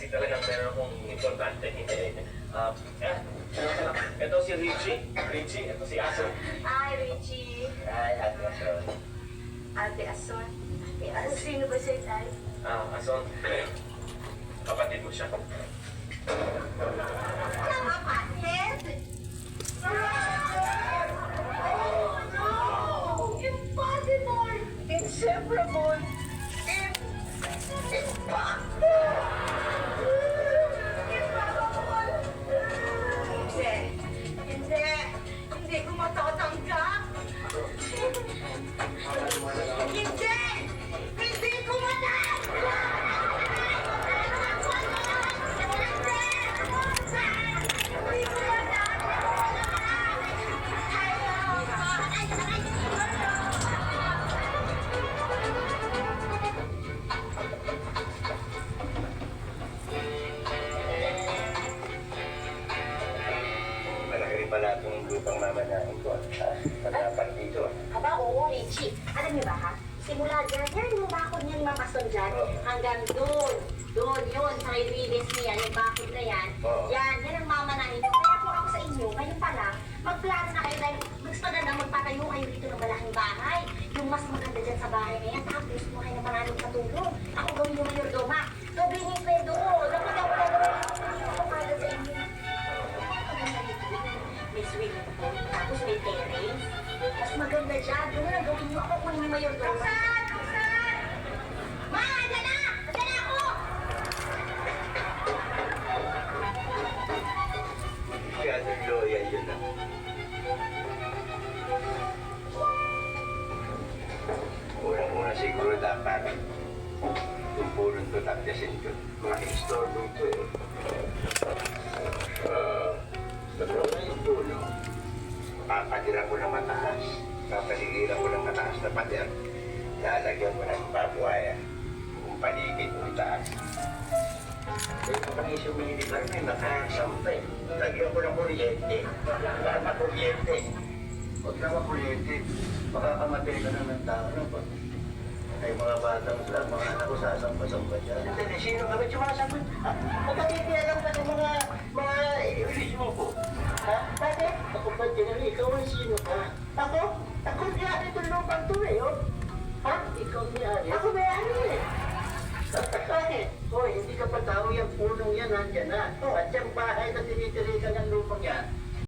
talagang meron akong importante hintayin. Ito si Richie. Richie, ito si Aso. Hi, Richie. Ay, Ate Ason. Ate Ason. Sino ba siya, Tay? Ason, kapatid mo siya. Kapatid? Oh, no! Impossible! Inseparable! Impossible! Hindi. Hindi ko matatanggap. Hindi! Hindi ko Malaki rin pala itong lupang mamanahin ko. Pagkapan dito. Aba, oo, Richie. Alam niyo ba ha? Simula dyan, yan yung bakod niyan mamason dyan, hanggang doon. Doon yun, sa may ribes niya, yung bakod na yan. Yan ang mamanahin niyo. Kaya kung ako sa inyo, ngayon pa lang, magplano na kayo dahil gusto na magpatayo kayo dito ng malaking bahay. Yung mas maganda dyan sa bahay na yan, tapos mo kayo ng maraming katulong. Ako gawin yung mayordoma. Doble yung pwede ko. Dapat ako na gawin yung para sa inyo. May swimming pool, tapos may terrace. Mas maganda dyan. Doon na gawin niyo ako kung yung mayordoma. Roxanne! Ma, andyan na! Andyan na ako! Masyadong loyal yun na. Unang-una siguro dapat tumpulong to takyasin ko. Maka-istorbo ito eh. Pero ngayon puno, papatira ko ng mataas. Papaligiran ko ng mataas na pader. Lalagyan ko ng pabuhaya. Kung paligid ko itaas. Kaya kung ang isang militar may makasampay. Lagyan ko ng kuryente. Para makuryente. Huwag na makuryente. Makakamatay ka na ng tao na pag ay mga batang sila, mga anak ko sasampa-sampa dyan. Hindi, sino ka ba sumasagot? Magkakitialam ka ng mga ilismo ko. Ha? Bakit? Ako ba tinari? Ikaw ang sino ka? Ako? Ako may-ari itong lupang to eh, oh. Ha? Ikaw may-ari? Ako may-ari eh. Bakit? Hoy, hindi ka pa tao yung punong yan, nandyan na. At yung bahay na tinitirikan ng lupang yan,